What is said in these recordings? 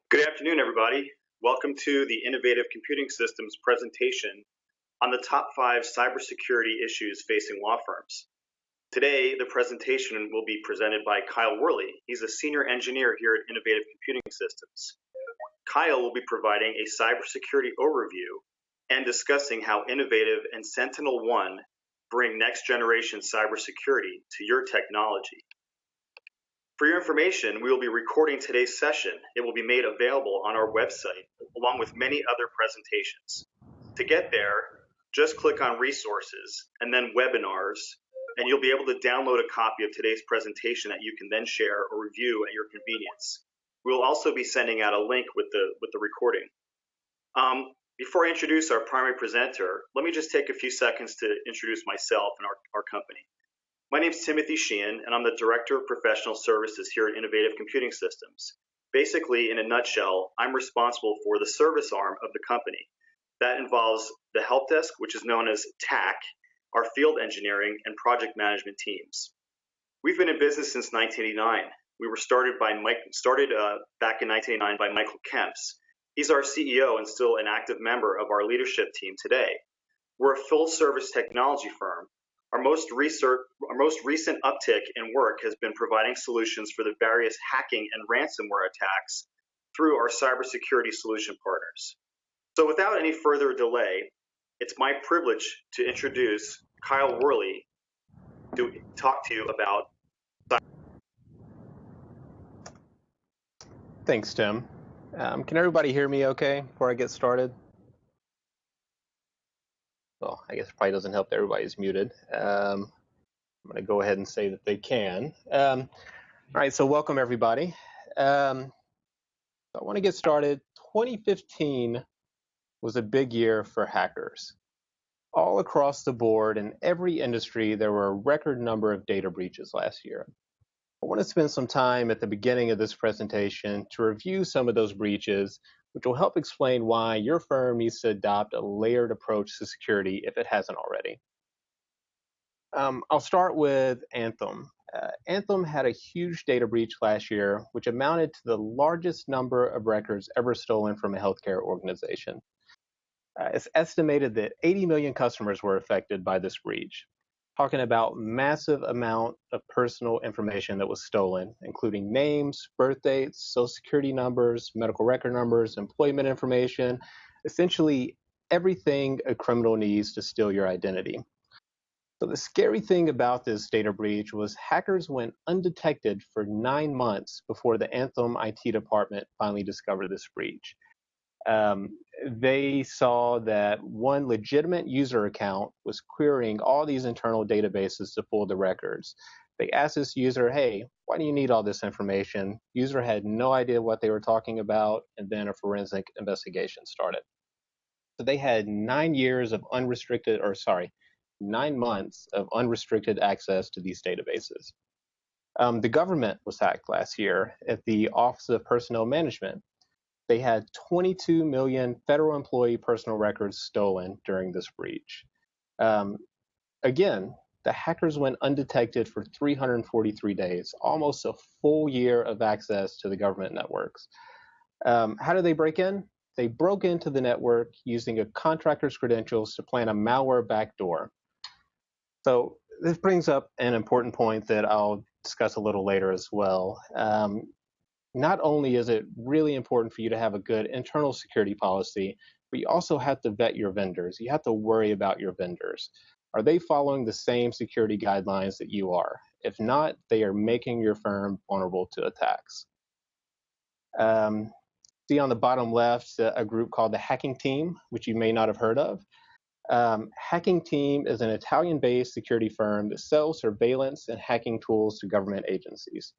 Good afternoon, everybody. Welcome to the Innovative Computing Systems presentation on the top 5 cybersecurity issues facing law firms. Today, the presentation will be presented by Kyle Worley. He's a senior engineer here at Innovative Computing Systems. Kyle will be providing a cybersecurity overview and discussing how Innovative and SentinelOne bring next-generation cybersecurity to your technology. For your information, we will be recording today's session. It will be made available on our website, along with many other presentations. To get there, just click on Resources and then Webinars, and you'll be able to download a copy of today's presentation that you can then share or review at your convenience. We will also be sending out a link with the recording. Before I introduce our primary presenter, let me just take a few seconds to introduce myself and our company. My name is Timothy Sheehan, and I'm the Director of Professional Services here at Innovative Computing Systems. Basically, in a nutshell, I'm responsible for the service arm of the company. That involves the help desk, which is known as TAC, our field engineering and project management teams. We've been in business since 1989. We were started back in 1989 by Michael Kemps. He's our CEO and still an active member of our leadership team today. We're a full-service technology firm. Our most recent uptick in work has been providing solutions for the various hacking and ransomware attacks through our cybersecurity solution partners. So without any further delay, it's my privilege to introduce Kyle Worley to talk to you about cyber. Thanks, Tim. Can everybody hear me okay before I get started? Well, I guess it probably doesn't help that everybody's muted. I'm going to go ahead and say that they can. All right, so welcome everybody. I want to get started. 2015 was a big year for hackers. All across the board in every industry, there were a record number of data breaches last year. I want to spend some time at the beginning of this presentation to review some of those breaches, which will help explain why your firm needs to adopt a layered approach to security if it hasn't already. I'll start with Anthem. Anthem had a huge data breach last year, which amounted to the largest number of records ever stolen from a healthcare organization. It's estimated that 80 million customers were affected by this breach, talking about massive amount of personal information that was stolen, including names, birth dates, social security numbers, medical record numbers, employment information, essentially everything a criminal needs to steal your identity. So the scary thing about this data breach was hackers went undetected for 9 months before the Anthem IT department finally discovered this breach. They saw that one legitimate user account was querying all these internal databases to pull the records. They asked this user, hey, why do you need all this information? User had no idea what they were talking about, and then a forensic investigation started. So they had 9 months of unrestricted access to these databases. The government was hacked last year at the Office of Personnel Management. They had 22 million federal employee personal records stolen during this breach. Again, the hackers went undetected for 343 days, almost a full year of access to the government networks. How did they break in? They broke into the network using a contractor's credentials to plant a malware backdoor. So this brings up an important point that I'll discuss a little later as well. Not only is it really important for you to have a good internal security policy, but you also have to vet your vendors. You have to worry about your vendors. Are they following the same security guidelines that you are? If not, they are making your firm vulnerable to attacks. See on the bottom left, a group called the Hacking Team, which you may not have heard of. Hacking Team is an Italian-based security firm that sells surveillance and hacking tools to government agencies.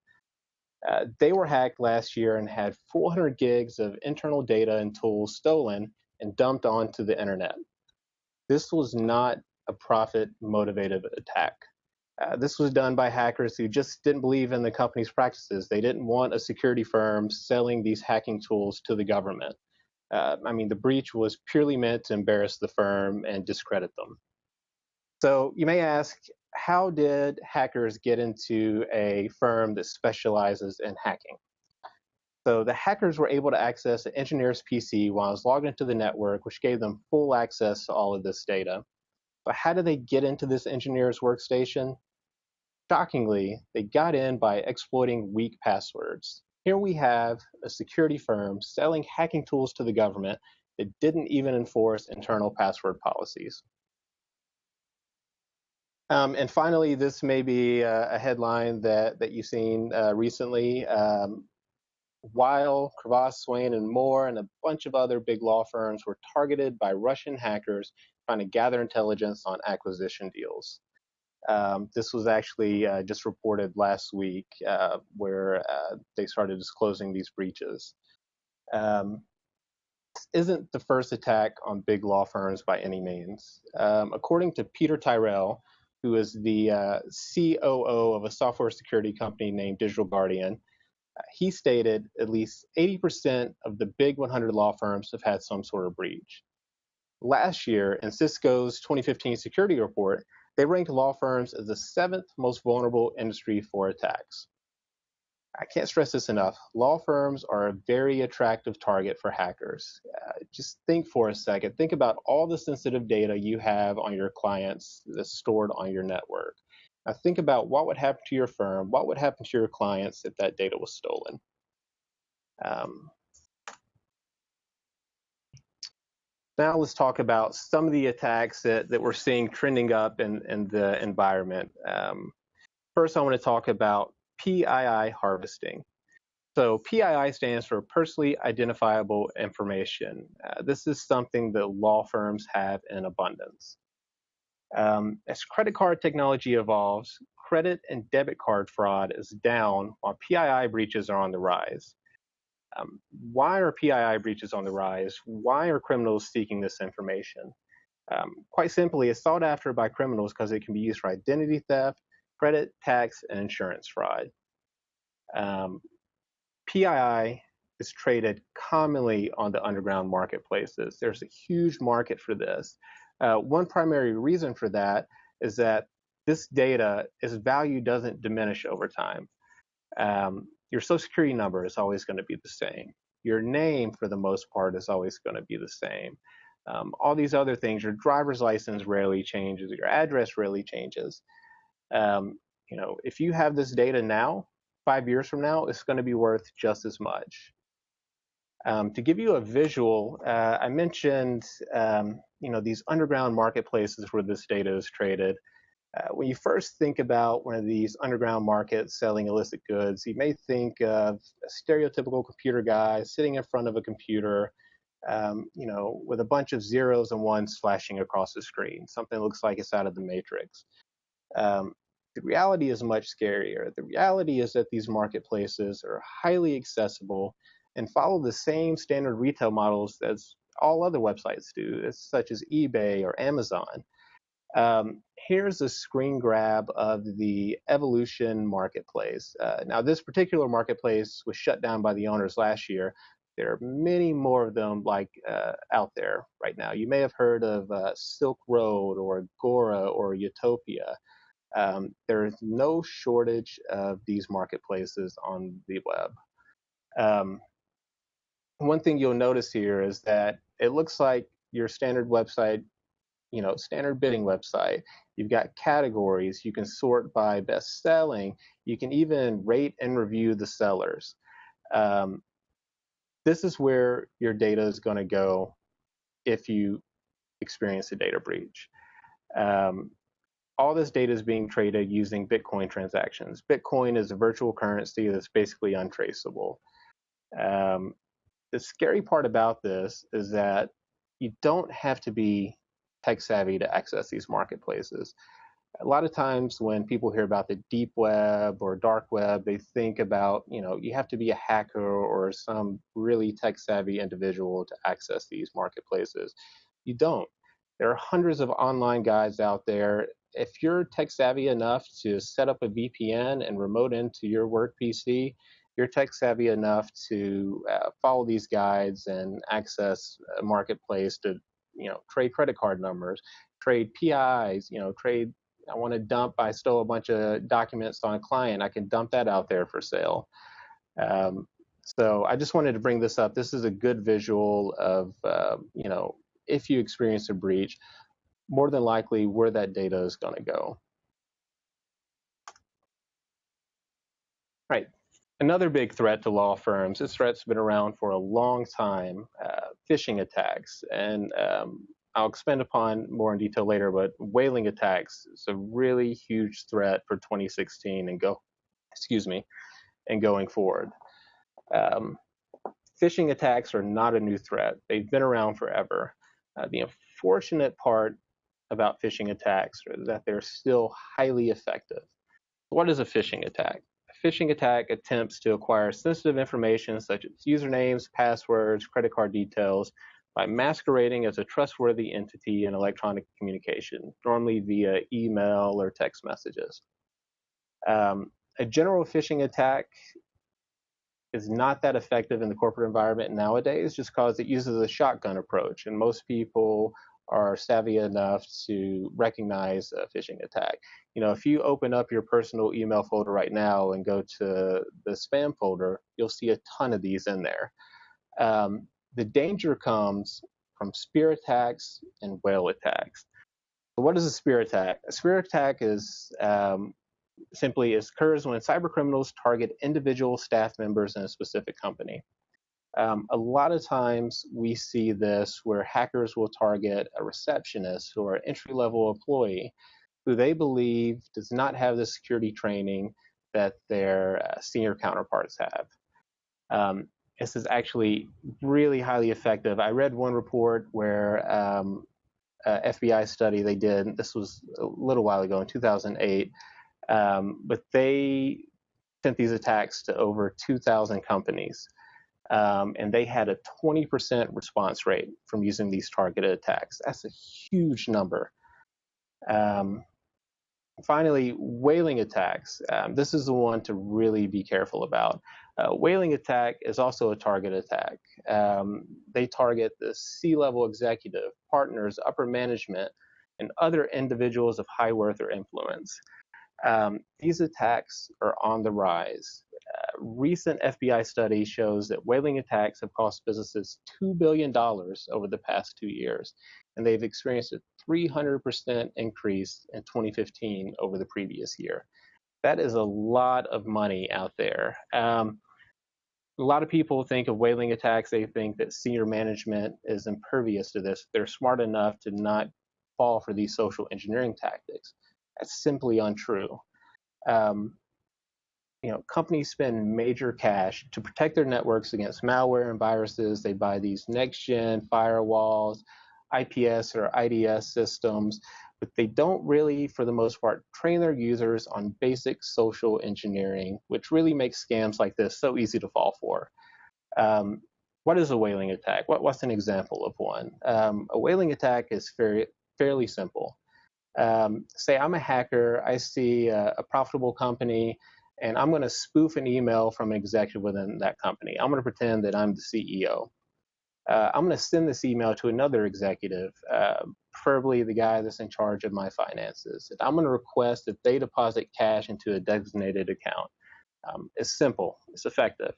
They were hacked last year and had 400 gigs of internal data and tools stolen and dumped onto the internet. This was not a profit-motivated attack. This was done by hackers who just didn't believe in the company's practices. They didn't want a security firm selling these hacking tools to the government. The breach was purely meant to embarrass the firm and discredit them. So you may ask, how did hackers get into a firm that specializes in hacking? So the hackers were able to access the engineer's PC while I was logged into the network, which gave them full access to all of this data. But how did they get into this engineer's workstation? Shockingly, they got in by exploiting weak passwords. Here we have a security firm selling hacking tools to the government that didn't even enforce internal password policies. And finally, this may be a headline that you've seen recently. Weil, Cravath, Swain, and Moore, and a bunch of other big law firms were targeted by Russian hackers trying to gather intelligence on acquisition deals. This was actually just reported last week where they started disclosing these breaches. This isn't the first attack on big law firms by any means. According to Peter Tyrell, who is the COO of a software security company named Digital Guardian, he stated at least 80% of the big 100 law firms have had some sort of breach. Last year, in Cisco's 2015 security report, they ranked law firms as the 7th most vulnerable industry for attacks. I can't stress this enough. Law firms are a very attractive target for hackers. Just think for a second. Think about all the sensitive data you have on your clients that's stored on your network. Now think about what would happen to your firm, what would happen to your clients if that data was stolen. Now let's talk about some of the attacks that we're seeing trending up in the environment. First, I want to talk about PII harvesting. So PII stands for Personally Identifiable Information. This is something that law firms have in abundance. As credit card technology evolves, credit and debit card fraud is down while PII breaches are on the rise. Why are PII breaches on the rise? Why are criminals seeking this information? Quite simply, it's sought after by criminals because it can be used for identity theft, credit, tax, and insurance fraud. PII is traded commonly on the underground marketplaces. There's a huge market for this. One primary reason for that is that this data, its value doesn't diminish over time. Your social security number is always going to be the same. Your name, for the most part, is always going to be the same. All these other things, your driver's license rarely changes, your address rarely changes. If you have this data now, 5 years from now, it's going to be worth just as much. To give you a visual, I mentioned these underground marketplaces where this data is traded. When you first think about one of these underground markets selling illicit goods, you may think of a stereotypical computer guy sitting in front of a computer, with a bunch of zeros and ones flashing across the screen. Something that looks like it's out of the Matrix. The reality is much scarier. The reality is that these marketplaces are highly accessible and follow the same standard retail models as all other websites do, such as eBay or Amazon. Here's a screen grab of the Evolution marketplace. Now, this particular marketplace was shut down by the owners last year. There are many more of them out there right now. You may have heard of Silk Road or Agora or Utopia. There is no shortage of these marketplaces on the web. One thing you'll notice here is that it looks like your standard website, standard bidding website. You've got categories. You can sort by best selling. You can even rate and review the sellers. This is where your data is going to go if you experience a data breach. All this data is being traded using Bitcoin transactions. Bitcoin is a virtual currency that's basically untraceable. The scary part about this is that you don't have to be tech savvy to access these marketplaces. A lot of times when people hear about the deep web or dark web, they think about, you have to be a hacker or some really tech savvy individual to access these marketplaces. You don't. There are hundreds of online guides out there. If you're tech savvy enough to set up a VPN and remote into your work PC, you're tech savvy enough to follow these guides and access a marketplace to, trade credit card numbers, trade PIs, trade. I stole a bunch of documents on a client. I can dump that out there for sale. So I just wanted to bring this up. This is a good visual of, if you experience a breach, more than likely where that data is going to go. Right. Another big threat to law firms, this threat's been around for a long time, phishing attacks. And I'll expand upon more in detail later, but whaling attacks is a really huge threat for 2016 and going forward. Phishing attacks are not a new threat. They've been around forever. The unfortunate part about phishing attacks is that they're still highly effective. What is a phishing attack? A phishing attack attempts to acquire sensitive information such as usernames, passwords, credit card details by masquerading as a trustworthy entity in electronic communication, normally via email or text messages. A general phishing attack is not that effective in the corporate environment nowadays just because it uses a shotgun approach, and most people are savvy enough to recognize a phishing attack. If you open up your personal email folder right now and go to the spam folder, you'll see a ton of these in there. The danger comes from spear attacks and whale attacks. So what is a spear attack? A spear attack is simply occurs when cybercriminals target individual staff members in a specific company. A lot of times we see this where hackers will target a receptionist or an entry-level employee who they believe does not have the security training that their senior counterparts have. This is actually really highly effective. I read one report where FBI study they did, this was a little while ago in 2008, but they sent these attacks to over 2,000 companies. And they had a 20% response rate from using these targeted attacks. That's a huge number. Finally, whaling attacks. This is the one to really be careful about. Whaling attack is also a target attack. They target the C-level executive, partners, upper management, and other individuals of high worth or influence. These attacks are on the rise. Recent FBI study shows that whaling attacks have cost businesses $2 billion over the past 2 years, and they've experienced a 300% increase in 2015 over the previous year. That is a lot of money out there. A lot of people think of whaling attacks, they think that senior management is impervious to this. They're smart enough to not fall for these social engineering tactics. That's simply untrue. Companies spend major cash to protect their networks against malware and viruses. They buy these next-gen firewalls, IPS or IDS systems, but they don't really, for the most part, train their users on basic social engineering, which really makes scams like this so easy to fall for. What is a whaling attack? What's an example of one? A whaling attack is fairly simple. Say I'm a hacker, I see a profitable company, and I'm going to spoof an email from an executive within that company. I'm going to pretend that I'm the CEO. I'm going to send this email to another executive, preferably the guy that's in charge of my finances. And I'm going to request that they deposit cash into a designated account. It's simple. It's effective.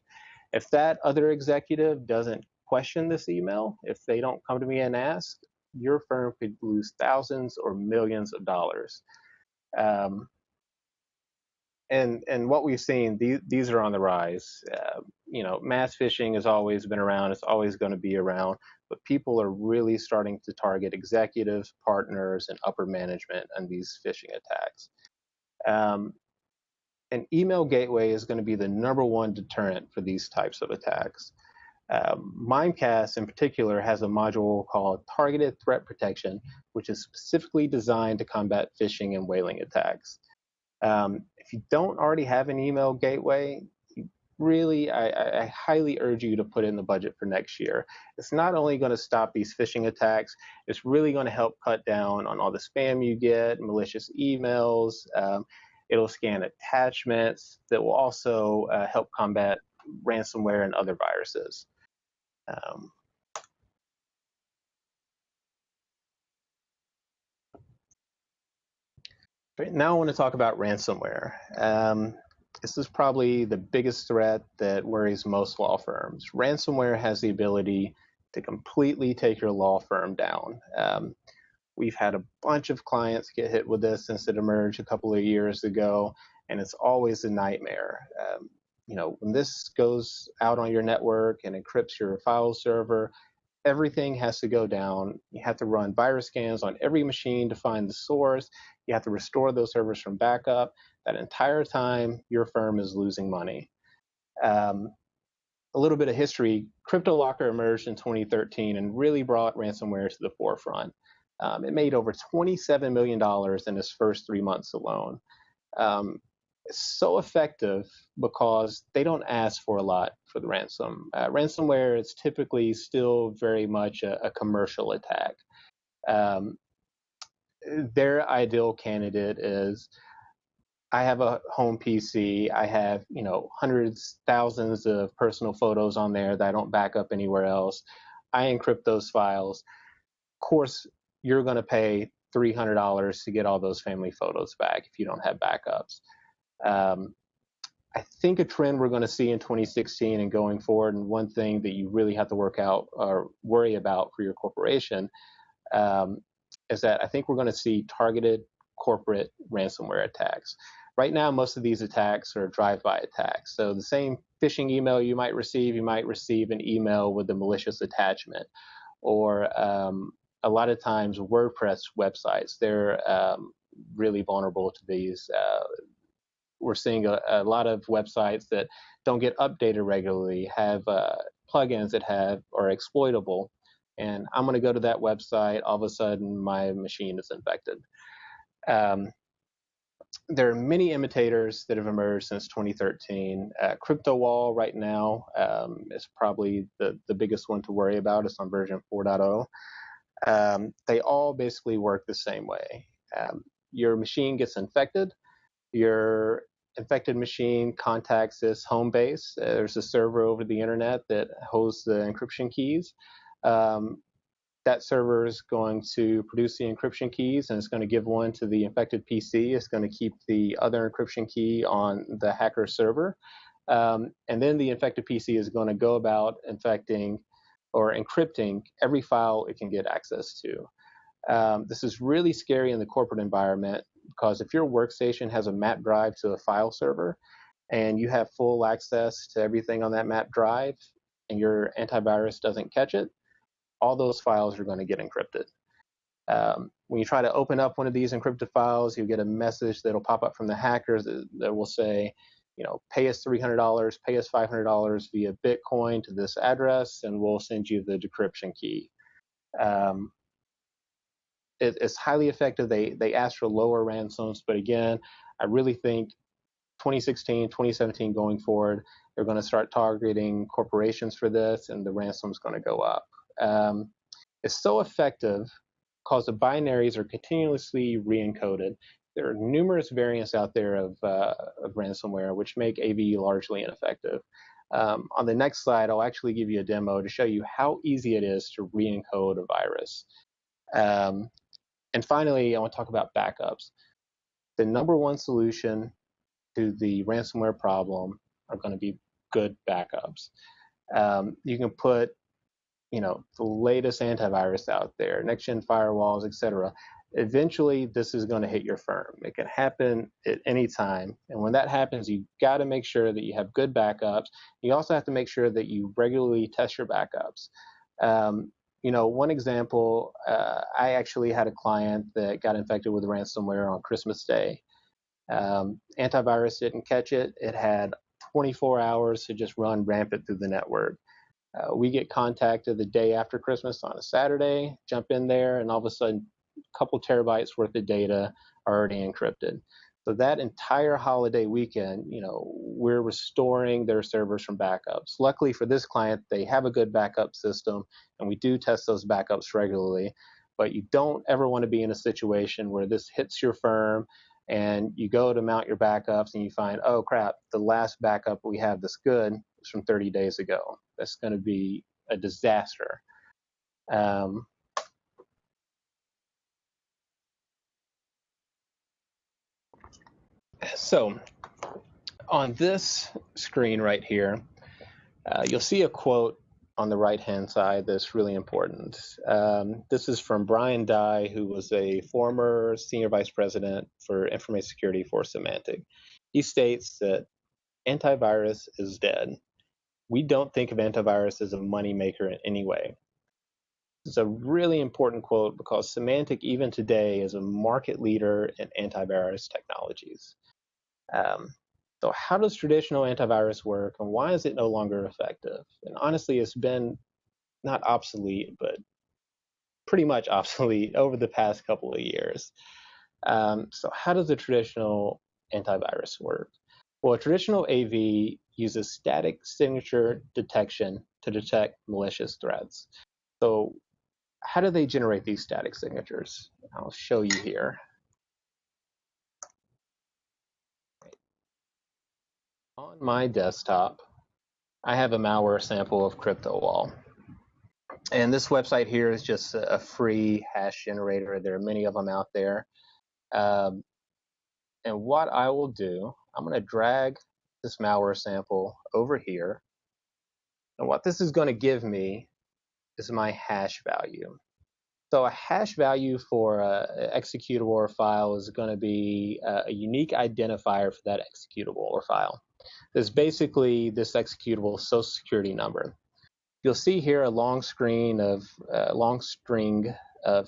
If that other executive doesn't question this email, if they don't come to me and ask, your firm could lose thousands or millions of dollars. And what we've seen, these are on the rise. Mass phishing has always been around. It's always going to be around. But people are really starting to target executives, partners, and upper management on these phishing attacks. An email gateway is going to be the #1 deterrent for these types of attacks. Mimecast in particular has a module called Targeted Threat Protection, which is specifically designed to combat phishing and whaling attacks. If you don't already have an email gateway, I highly urge you to put in the budget for next year. It's not only going to stop these phishing attacks, it's really going to help cut down on all the spam you get, malicious emails. It'll scan attachments that will also help combat ransomware and other viruses. Right, now I want to talk about ransomware. This is probably the biggest threat that worries most law firms. Ransomware has the ability to completely take your law firm down. We've had a bunch of clients get hit with this since it emerged a couple of years ago, and it's always a nightmare. When this goes out on your network and encrypts your file server, everything has to go down. You have to run virus scans on every machine to find the source. You have to restore those servers from backup. That entire time, your firm is losing money. A little bit of history, CryptoLocker emerged in 2013 and really brought ransomware to the forefront. It made over $27 million in its first 3 months alone. It's so effective because they don't ask for a lot for the ransom. Ransomware is typically still very much a commercial attack. Their ideal candidate is, I have a home PC. I have, hundreds, thousands of personal photos on there that I don't back up anywhere else. I encrypt those files. Of course, you're going to pay $300 to get all those family photos back if you don't have backups. I think a trend we're going to see in 2016 and going forward, and one thing that you really have to work out or worry about for your corporation, is that I think we're going to see targeted corporate ransomware attacks. Right now, most of these attacks are drive-by attacks. So the same phishing email you might receive an email with a malicious attachment. Or a lot of times WordPress websites, they're really vulnerable to these. We're seeing a lot of websites that don't get updated regularly, have plugins that are exploitable. And I'm going to go to that website, all of a sudden my machine is infected. There are many imitators that have emerged since 2013. CryptoWall right now is probably the biggest one to worry about. It's on version 4.0. They all basically work the same way. Your machine gets infected. Your infected machine contacts this home base. There's a server over the internet that holds the encryption keys. That server is going to produce the encryption keys, and it's going to give one to the infected PC. It's going to keep the other encryption key on the hacker server. And then the infected PC is going to go about infecting or encrypting every file it can get access to. This is really scary in the corporate environment, because if your workstation has a map drive to a file server and you have full access to everything on that map drive and your antivirus doesn't catch it, all those files are going to get encrypted. When you try to open up one of these encrypted files, you get a message that'll pop up from the hackers that will say, pay us $300, pay us $500 via Bitcoin to this address, and we'll send you the decryption key. It's highly effective. They ask for lower ransoms, but again, I really think 2016, 2017 going forward, they're going to start targeting corporations for this, and the ransom's going to go up. It's so effective because the binaries are continuously re-encoded. There are numerous variants out there of ransomware which make AV largely ineffective. On the next slide, I'll actually give you a demo to show you how easy it is to re-encode a virus. And finally, I want to talk about backups. The number one solution to the ransomware problem are going to be good backups. You can put the latest antivirus out there, next-gen firewalls, etc. Eventually, this is going to hit your firm. It can happen at any time. And when that happens, you've got to make sure that you have good backups. You also have to make sure that you regularly test your backups. One example, I actually had a client that got infected with ransomware on Christmas Day. Antivirus didn't catch it. It had 24 hours to just run rampant through the network. We get contacted the day after Christmas on a Saturday, jump in there, and all of a sudden, a couple terabytes worth of data are already encrypted. So that entire holiday weekend, we're restoring their servers from backups. Luckily for this client, they have a good backup system, and we do test those backups regularly. But you don't ever want to be in a situation where this hits your firm and you go to mount your backups and you find, oh crap, the last backup we have that's good is from 30 days ago. That's going to be a disaster. So On this screen right here, you'll see a quote on the right-hand side that's really important. This is from Brian Dye, who was a former senior vice president for information security for Symantec. He states that antivirus is dead. We don't think of antivirus as a moneymaker in any way. It's a really important quote because Symantec, even today, is a market leader in antivirus technologies. So how does traditional antivirus work, and why is it no longer effective? And honestly, it's been not obsolete, but pretty much obsolete over the past couple of years. So how does a traditional antivirus work? Well, a traditional AV uses static signature detection to detect malicious threats. So how do they generate these static signatures? I'll show you here. On my desktop, I have a malware sample of CryptoWall. And this website here is just a free hash generator. There are many of them out there. And what I will do, I'm going to drag this malware sample over here. And what this is going to give me is my hash value. So a hash value for an executable or file is going to be a unique identifier for that executable or file. There's basically this executable social security number. You'll see here a long string of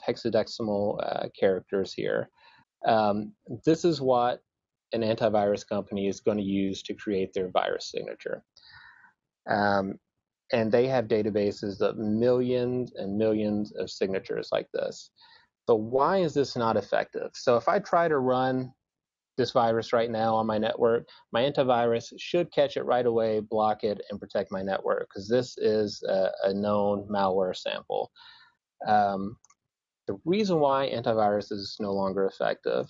hexadecimal characters here. This is what an antivirus company is going to use to create their virus signature. And they have databases of millions and millions of signatures like this. So why is this not effective? So if I try to run this virus right now on my network, my antivirus should catch it right away, block it, and protect my network, because this is a known malware sample. The reason why antivirus is no longer effective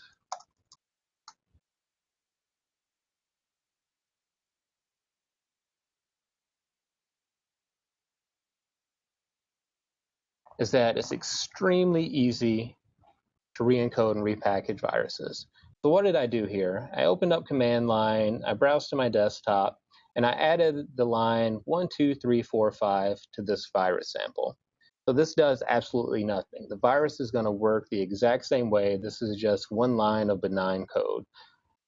is that it's extremely easy to re-encode and repackage viruses. So what did I do here? I opened up command line, I browsed to my desktop, and I added the line 1, 2, 3, 4, 5 to this virus sample. So this does absolutely nothing. The virus is going to work the exact same way. This is just one line of benign code.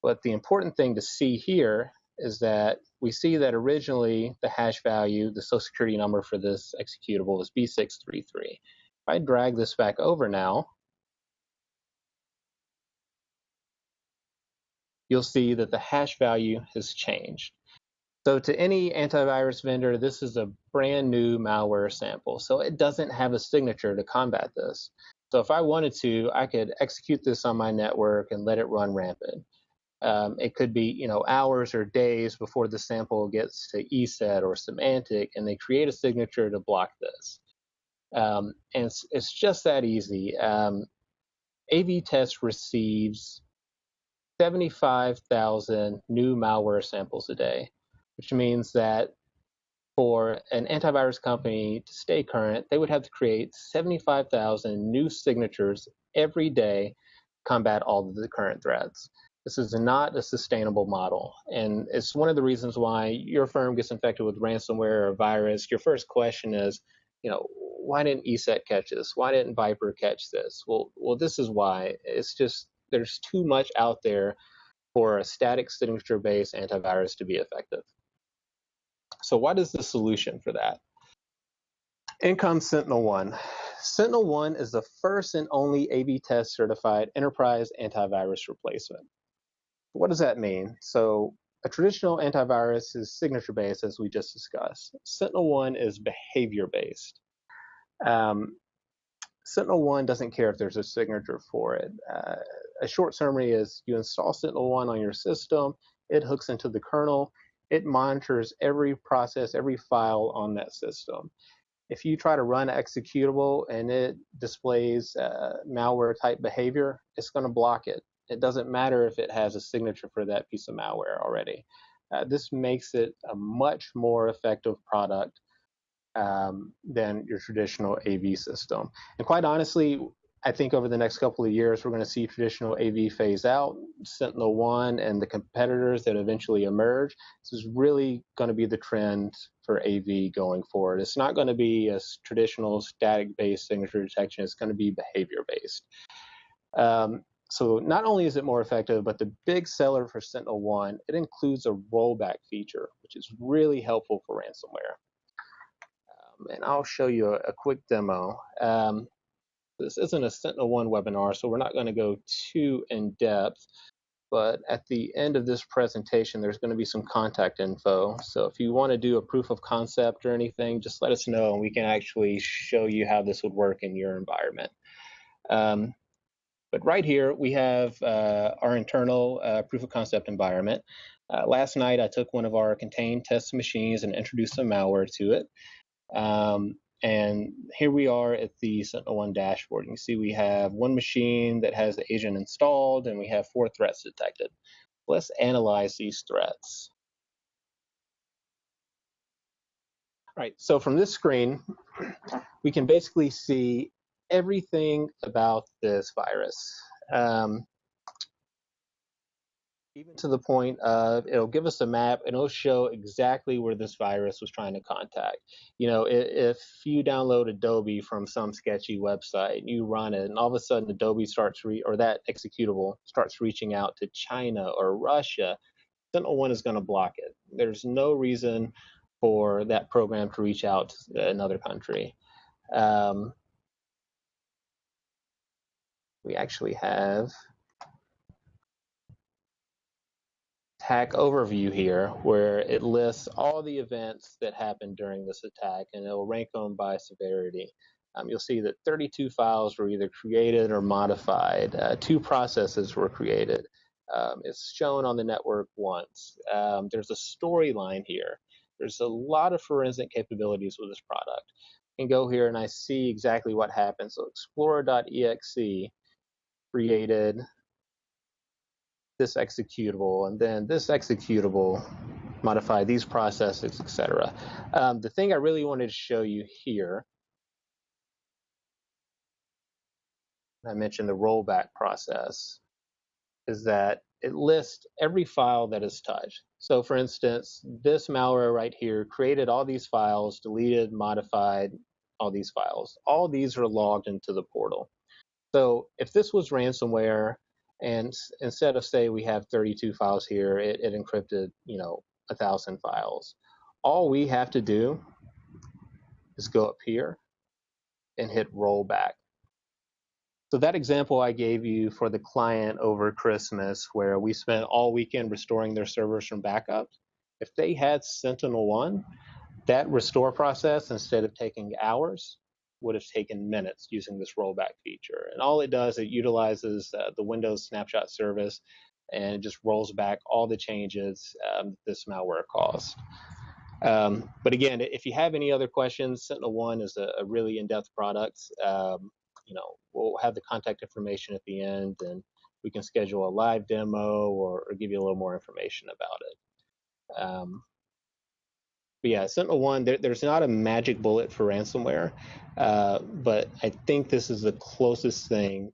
But the important thing to see here is that we see that originally the hash value, the social security number for this executable is B633. If I drag this back over now, you'll see that the hash value has changed. So to any antivirus vendor, this is a brand new malware sample. So it doesn't have a signature to combat this. So if I wanted to, I could execute this on my network and let it run rampant. It could be, hours or days before the sample gets to ESET or Symantec, and they create a signature to block this. And it's just that easy. AV-Test receives 75,000 new malware samples a day, which means that for an antivirus company to stay current, they would have to create 75,000 new signatures every day to combat all of the current threats. This is not a sustainable model, and it's one of the reasons why your firm gets infected with ransomware or virus. Your first question is, why didn't ESET catch this? Why didn't Viper catch this? Well, this is why. It's just there's too much out there for a static signature-based antivirus to be effective. So what is the solution for that? In comes SentinelOne. SentinelOne is the first and only AV-Test certified enterprise antivirus replacement. What does that mean? So a traditional antivirus is signature-based, as we just discussed. SentinelOne is behavior-based. SentinelOne doesn't care if there's a signature for it. A short summary is you install SentinelOne on your system, it hooks into the kernel, it monitors every process, every file on that system. If you try to run an executable and it displays malware type behavior, it's going to block it. It doesn't matter if it has a signature for that piece of malware already. This makes it a much more effective product than your traditional AV system. And quite honestly, I think over the next couple of years, we're going to see traditional AV phase out, SentinelOne and the competitors that eventually emerge. This is really going to be the trend for AV going forward. It's not going to be a traditional static-based signature detection. It's going to be behavior-based. So not only is it more effective, but the big seller for SentinelOne, it includes a rollback feature, which is really helpful for ransomware. And I'll show you a quick demo. This isn't a SentinelOne webinar, so we're not going to go too in-depth, but at the end of this presentation, there's going to be some contact info. So if you want to do a proof of concept or anything, just let us know, and we can actually show you how this would work in your environment. But right here, we have our internal proof of concept environment. Last night, I took one of our contained test machines and introduced some malware to it. And here we are at the SentinelOne dashboard. You can see we have one machine that has the agent installed, and we have 4 threats detected. Let's analyze these threats. All right, so from this screen, we can basically see everything about this virus. Even to the point of it'll give us a map and it'll show exactly where this virus was trying to contact. You know, if you download Adobe from some sketchy website, you run it, and all of a sudden Adobe starts or that executable starts reaching out to China or Russia, SentinelOne is going to block it. There's no reason for that program to reach out to another country. We actually have attack overview here where it lists all the events that happened during this attack, and it will rank them by severity. You'll see that 32 files were either created or modified. 2 processes were created. It's shown on the network once. There's a storyline here. There's a lot of forensic capabilities with this product. I can go here and I see exactly what happened. So explorer.exe created this executable, and then this executable modified these processes, etc. The thing I really wanted to show you here, I mentioned the rollback process, is that it lists every file that is touched. So for instance, this malware right here created all these files, deleted, modified all these files. All these are logged into the portal. So if this was ransomware, and instead of, say, we have 32 files here, it encrypted, 1,000 files. All we have to do is go up here and hit rollback. So that example I gave you for the client over Christmas, where we spent all weekend restoring their servers from backups, if they had SentinelOne, that restore process, instead of taking hours, would have taken minutes using this rollback feature. And all it does, it utilizes the Windows snapshot service, and it just rolls back all the changes this malware caused. But again, if you have any other questions, SentinelOne is a really in-depth product. We'll have the contact information at the end, and we can schedule a live demo or give you a little more information about it. But yeah, SentinelOne, there's not a magic bullet for ransomware, but I think this is the closest thing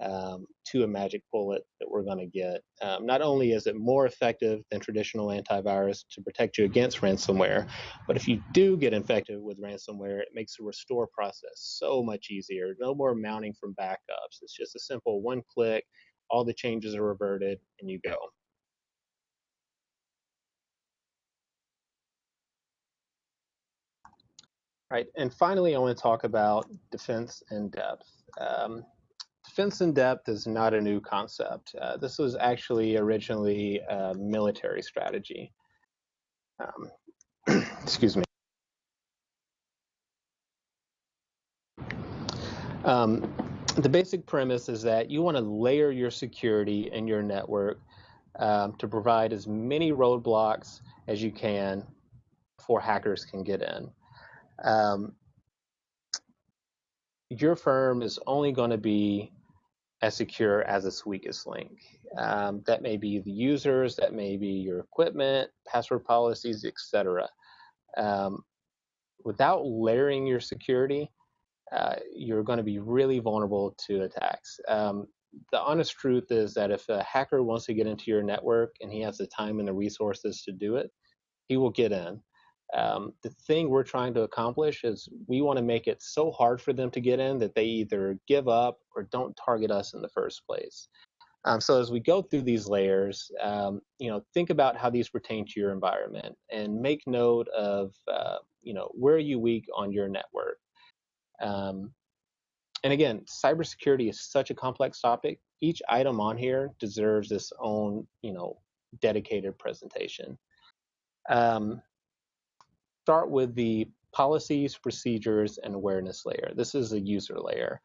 to a magic bullet that we're going to get. Not only is it more effective than traditional antivirus to protect you against ransomware, but if you do get infected with ransomware, it makes the restore process so much easier. No more mounting from backups. It's just a simple one click, all the changes are reverted, and you go. Right, and finally, I want to talk about defense in depth. Defense in depth is not a new concept. This was actually originally a military strategy. Excuse me. The basic premise is that you want to layer your security in your network to provide as many roadblocks as you can before hackers can get in. Your firm is only going to be as secure as its weakest link. That may be the users, that may be your equipment, password policies, etc. Without layering your security, you're going to be really vulnerable to attacks. The honest truth is that if a hacker wants to get into your network and he has the time and the resources to do it, he will get in. The thing we're trying to accomplish is we want to make it so hard for them to get in that they either give up or don't target us in the first place. So as we go through these layers, think about how these pertain to your environment and make note of, where are you weak on your network. And again, cybersecurity is such a complex topic. Each item on here deserves its own, dedicated presentation. Start with the policies, procedures, and awareness layer. This is a user layer.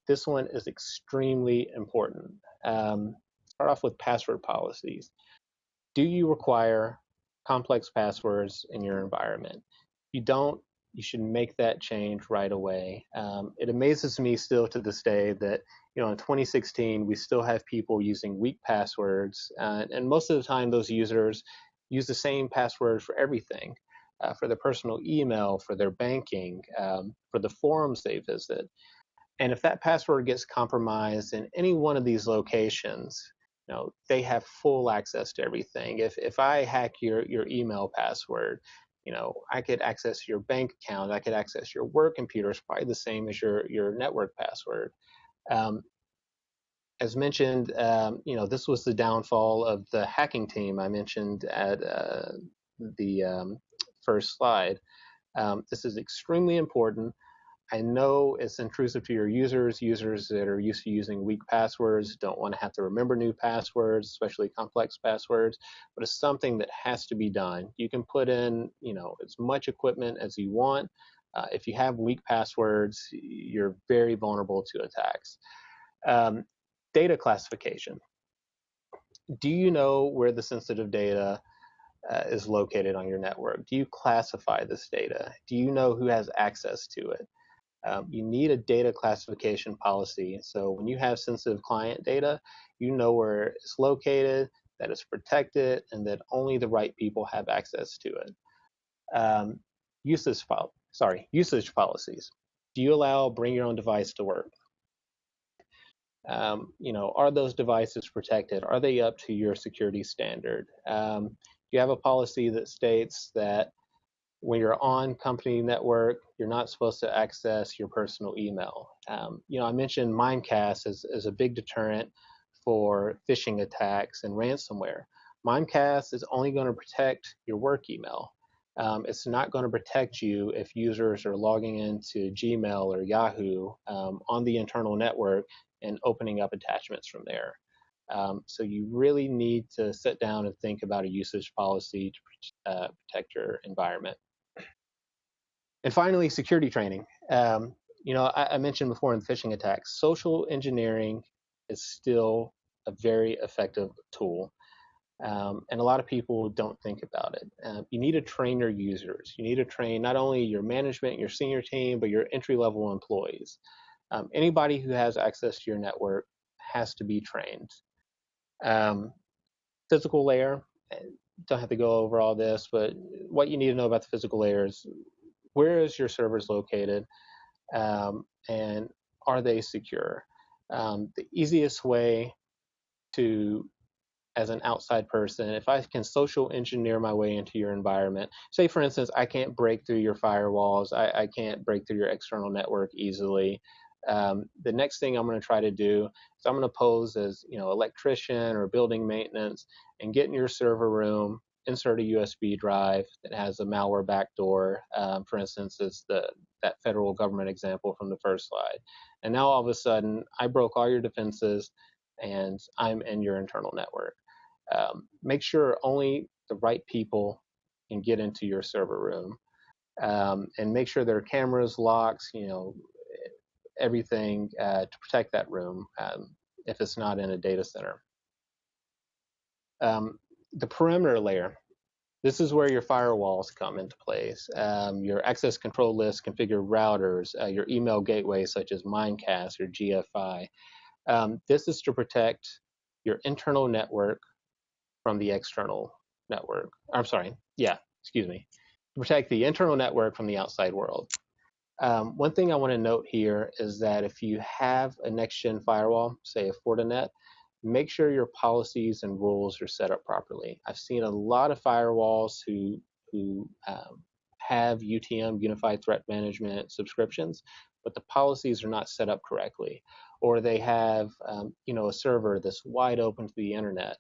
This one is extremely important. Start off with password policies. Do you require complex passwords in your environment? If you don't, you should make that change right away. It amazes me still to this day that, in 2016, we still have people using weak passwords, and most of the time those users use the same password for everything, for their personal email, for their banking, for the forums they visit. And if that password gets compromised in any one of these locations, they have full access to everything. If I hack your email password, I could access your bank account, I could access your work computer. It's probably the same as your network password. As mentioned, this was the downfall of the hacking team I mentioned at the first slide. This is extremely important. I know it's intrusive to your users that are used to using weak passwords, don't want to have to remember new passwords, especially complex passwords, but it's something that has to be done. You can put in, as much equipment as you want. If you have weak passwords, you're very vulnerable to attacks. Data classification. Do you know where the sensitive data is located on your network? Do you classify this data? Do you know who has access to it? You need a data classification policy. So when you have sensitive client data, you know where it's located, that it's protected, and that only the right people have access to it. Usage policies. Do you allow bring your own device to work? Are those devices protected? Are they up to your security standard? You have a policy that states that when you're on company network, you're not supposed to access your personal email. I mentioned Mimecast as a big deterrent for phishing attacks and ransomware. Mimecast is only going to protect your work email. It's not going to protect you if users are logging into Gmail or Yahoo on the internal network and opening up attachments from there. So you really need to sit down and think about a usage policy to protect your environment. And finally, security training. I mentioned before in phishing attacks, social engineering is still a very effective tool. And a lot of people don't think about it. You need to train your users. You need to train not only your management, your senior team, but your entry-level employees. Anybody who has access to your network has to be trained. Physical layer, don't have to go over all this, but what you need to know about the physical layer is where is your servers located, and are they secure? The easiest way to, as an outside person, if I can social engineer my way into your environment, say for instance, I can't break through your firewalls, I can't break through your external network easily. The next thing I'm going to try to do is I'm going to pose as electrician or building maintenance and get in your server room, insert a USB drive that has a malware backdoor. For instance, it's that federal government example from the first slide. And now all of a sudden, I broke all your defenses and I'm in your internal network. Make sure only the right people can get into your server room, and make sure there are cameras, locks, everything to protect that room if it's not in a data center. The perimeter layer. This is where your firewalls come into place. Your access control list, configured routers, your email gateways such as Mimecast or GFI. This is to protect your internal network from the external network. To protect the internal network from the outside world. One thing I want to note here is that if you have a next-gen firewall, say a Fortinet, make sure your policies and rules are set up properly. I've seen a lot of firewalls who have UTM, Unified Threat Management subscriptions, but the policies are not set up correctly, or they have a server that's wide open to the internet.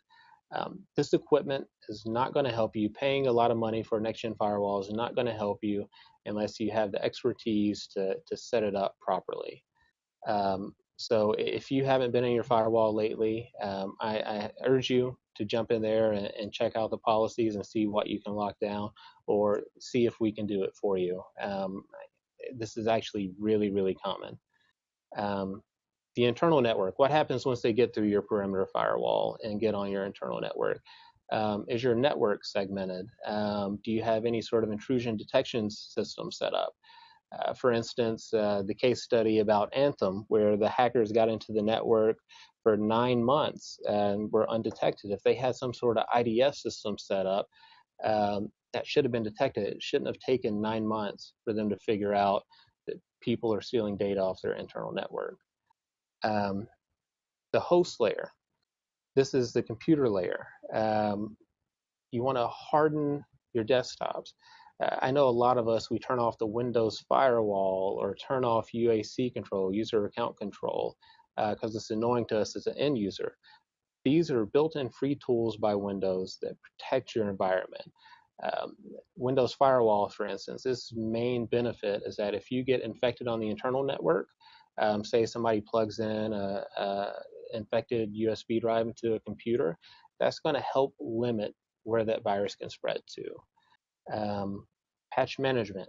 This equipment is not going to help you. Paying a lot of money for next-gen firewalls is not going to help you unless you have the expertise to set it up properly. So if you haven't been in your firewall lately, I urge you to jump in there and check out the policies and see what you can lock down, or see if we can do it for you. This is actually really, really common. The internal network, what happens once they get through your perimeter firewall and get on your internal network? Is your network segmented? Do you have any sort of intrusion detection system set up? For instance, the case study about Anthem, where the hackers got into the network for 9 months and were undetected. If they had some sort of IDS system set up, that should have been detected. It shouldn't have taken 9 months for them to figure out that people are stealing data off their internal network. The host layer, this is the computer layer. You want to harden your desktops. I know a lot of us, we turn off the Windows firewall or turn off UAC control, user account control, because it's annoying to us as an end user. These are built-in free tools by Windows that protect your environment. Windows Firewall, for instance, its main benefit is that if you get infected on the internal network, say somebody plugs in a infected USB drive into a computer, that's going to help limit where that virus can spread to. Patch management.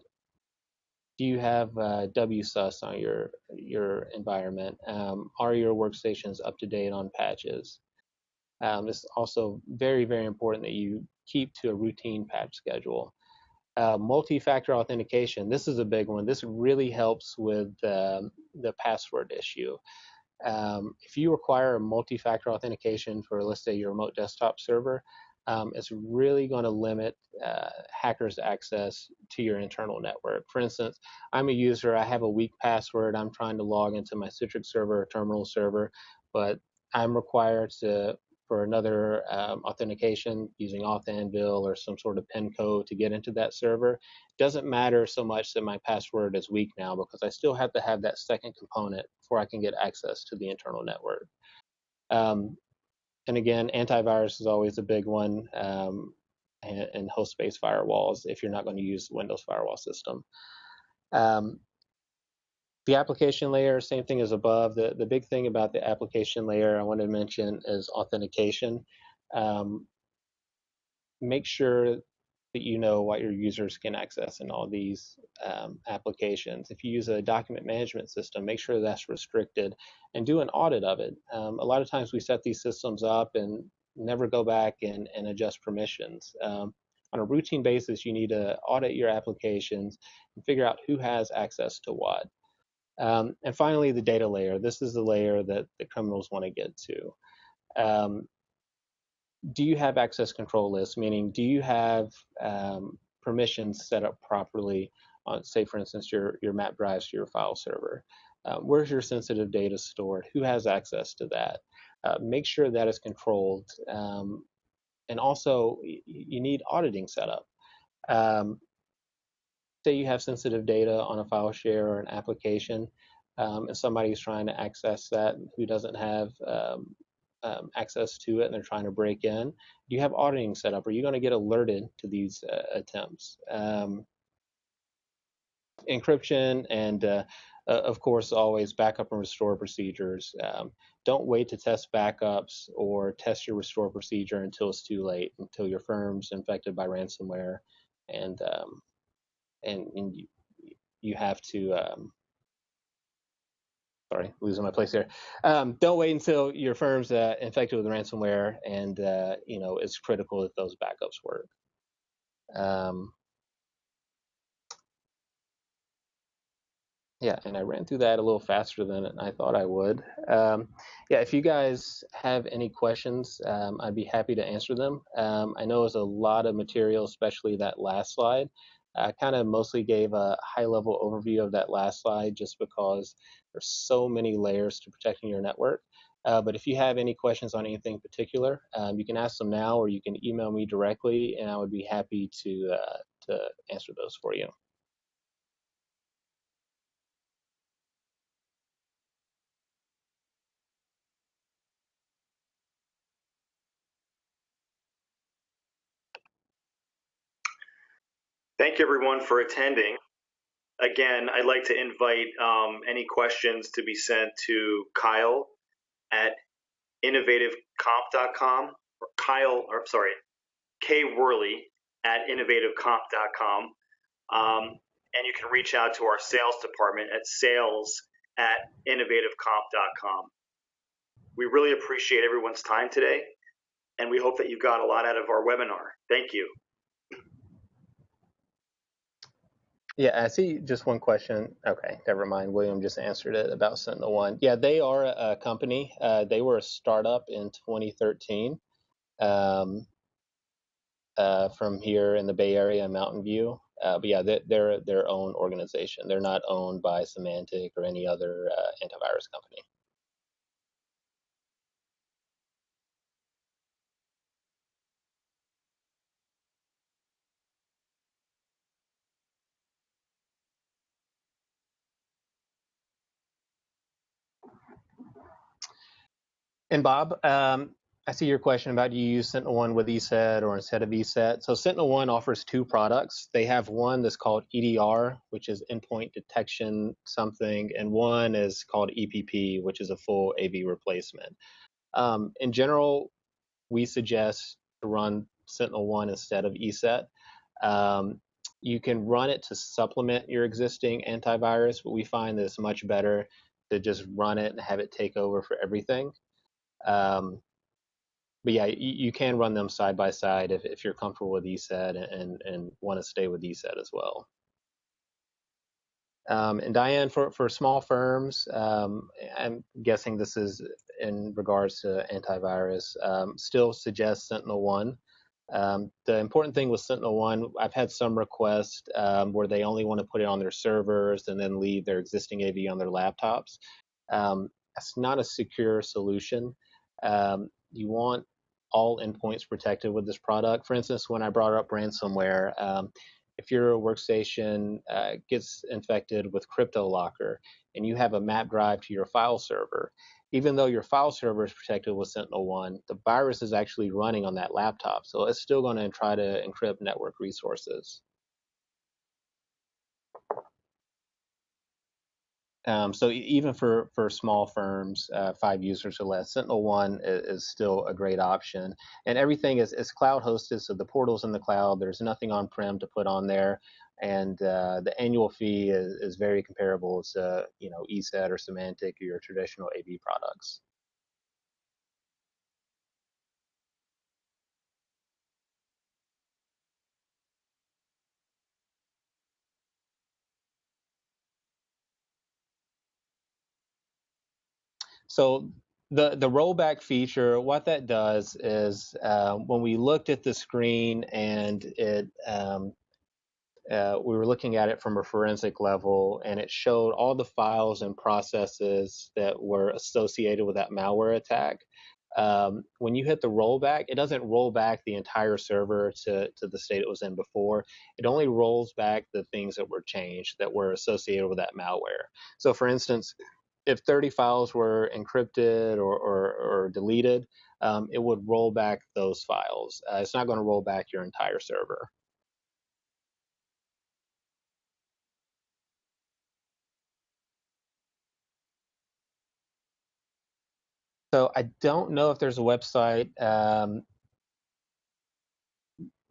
Do you have WSUS on your environment? Are your workstations up to date on patches? It's also very, very important that you keep to a routine patch schedule. Multi-factor authentication. This is a big one. This really helps with the password issue. If you require a multi-factor authentication for, let's say, your remote desktop server, it's really going to limit hackers' access to your internal network. For instance, I'm a user, I have a weak password, I'm trying to log into my Citrix server or terminal server, but I'm required for another authentication using AuthAnvil or some sort of PIN code to get into that server. It doesn't matter so much that my password is weak now, because I still have to have that second component before I can get access to the internal network. And again, antivirus is always a big one, and host-based firewalls if you're not going to use the Windows firewall system. The application layer, same thing as above. The big thing about the application layer I want to mention is authentication. Make sure that you know what your users can access in all these applications. If you use a document management system, make sure that's restricted and do an audit of it. A lot of times we set these systems up and never go back and adjust permissions. On a routine basis, you need to audit your applications and figure out who has access to what. And finally, the data layer. This is the layer that the criminals want to get to. Do you have access control lists? Meaning, do you have permissions set up properly on, say, for instance, your map drives to your file server? Where's your sensitive data stored? Who has access to that? Make sure that is controlled. And also, you need auditing set up. Say you have sensitive data on a file share or an application, and somebody's trying to access that who doesn't have access to it, and they're trying to break in. Do you have auditing set up? Are you going to get alerted to these attempts? Encryption and, of course, always backup and restore procedures. Don't wait to test backups or test your restore procedure until it's too late, until your firm's infected by ransomware, and you have to. Sorry, losing my place here. Don't wait until your firm's infected with ransomware, and it's critical that those backups work. Yeah, and I ran through that a little faster than I thought I would. Yeah, if you guys have any questions, I'd be happy to answer them. I know it's a lot of material, especially that last slide. I kind of mostly gave a high-level overview of that last slide just because there's so many layers to protecting your network. But if you have any questions on anything particular, you can ask them now, or you can email me directly, and I would be happy to answer those for you. Thank you, everyone, for attending. Again, I'd like to invite any questions to be sent to Kyle at innovativecomp.com, or K. Worley at innovativecomp.com. And you can reach out to our sales department at sales@innovativecomp.com. We really appreciate everyone's time today, and we hope that you got a lot out of our webinar. Thank you. Yeah, I see just one question. Okay, never mind. William just answered it about SentinelOne. Yeah, they are a company. They were a startup in 2013 from here in the Bay Area, Mountain View. But yeah, they're their own organization. They're not owned by Symantec or any other antivirus company. And Bob, I see your question about do you use SentinelOne with ESET or instead of ESET. So SentinelOne offers two products. They have one that's called EDR, which is endpoint detection something, and one is called EPP, which is a full AV replacement. In general, we suggest to run SentinelOne instead of ESET. You can run it to supplement your existing antivirus, but we find that it's much better to just run it and have it take over for everything. But yeah, you can run them side by side if you're comfortable with ESET and want to stay with ESET as well. And Diane, for small firms, I'm guessing this is in regards to antivirus, still suggest SentinelOne. The important thing with SentinelOne, I've had some requests where they only want to put it on their servers and then leave their existing AV on their laptops. That's not a secure solution. You want all endpoints protected with this product. For instance, when I brought up ransomware, if your workstation gets infected with CryptoLocker and you have a map drive to your file server, even though your file server is protected with SentinelOne, the virus is actually running on that laptop. So it's still going to try to encrypt network resources. So even for small firms, 5 users or less, SentinelOne is still a great option. And everything is cloud hosted, so the portal's in the cloud. There's nothing on-prem to put on there. And the annual fee is very comparable to ESET or Symantec or your traditional AV products. So the rollback feature, what that does is when we looked at the screen and we were looking at it from a forensic level, and it showed all the files and processes that were associated with that malware attack. When you hit the rollback, it doesn't roll back the entire server to the state it was in before. It only rolls back the things that were changed that were associated with that malware. So for instance, if 30 files were encrypted or deleted, it would roll back those files. It's not going to roll back your entire server. So I don't know if there's a website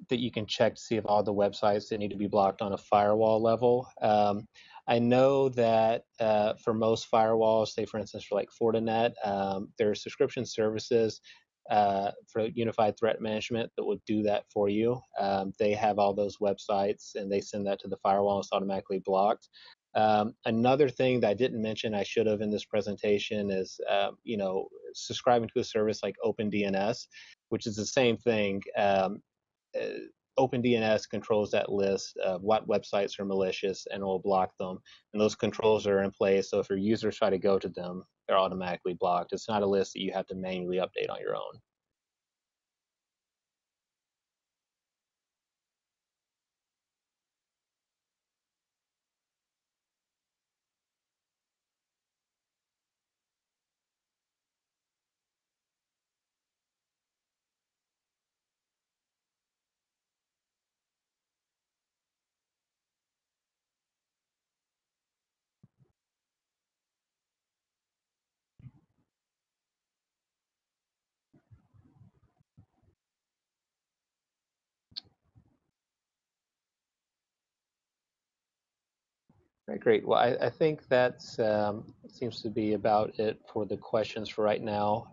that you can check to see if all the websites that need to be blocked on a firewall level. I know that for most firewalls, say for instance for like Fortinet, there are subscription services for unified threat management that would do that for you. They have all those websites and they send that to the firewall and it's automatically blocked. Another thing that I didn't mention, I should have in this presentation, is subscribing to a service like OpenDNS, which is the same thing. OpenDNS controls that list of what websites are malicious and will block them. And those controls are in place, so if your users try to go to them, they're automatically blocked. It's not a list that you have to manually update on your own. Right, great. Well, I think that seems to be about it for the questions for right now.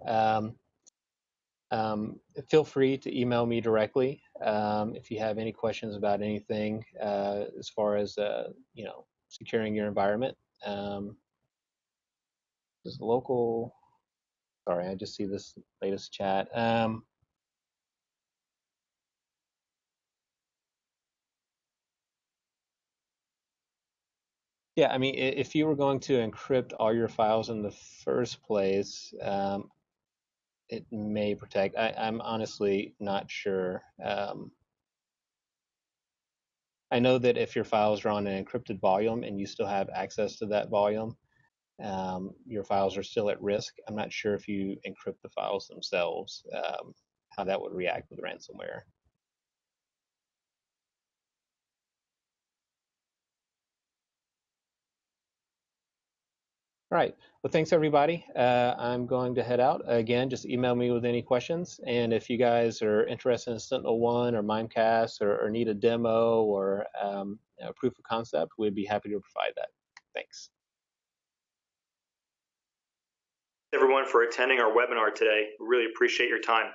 Feel free to email me directly if you have any questions about anything as far as securing your environment. This local. Sorry, I just see this latest chat. Yeah, I mean, if you were going to encrypt all your files in the first place, it may protect. I'm honestly not sure. I know that if your files are on an encrypted volume and you still have access to that volume, your files are still at risk. I'm not sure if you encrypt the files themselves, how that would react with ransomware. All right. Well, thanks, everybody. I'm going to head out. Again, just email me with any questions. And if you guys are interested in SentinelOne or Mimecast or need a demo or a proof of concept, we'd be happy to provide that. Thanks. Everyone for attending our webinar today. We really appreciate your time.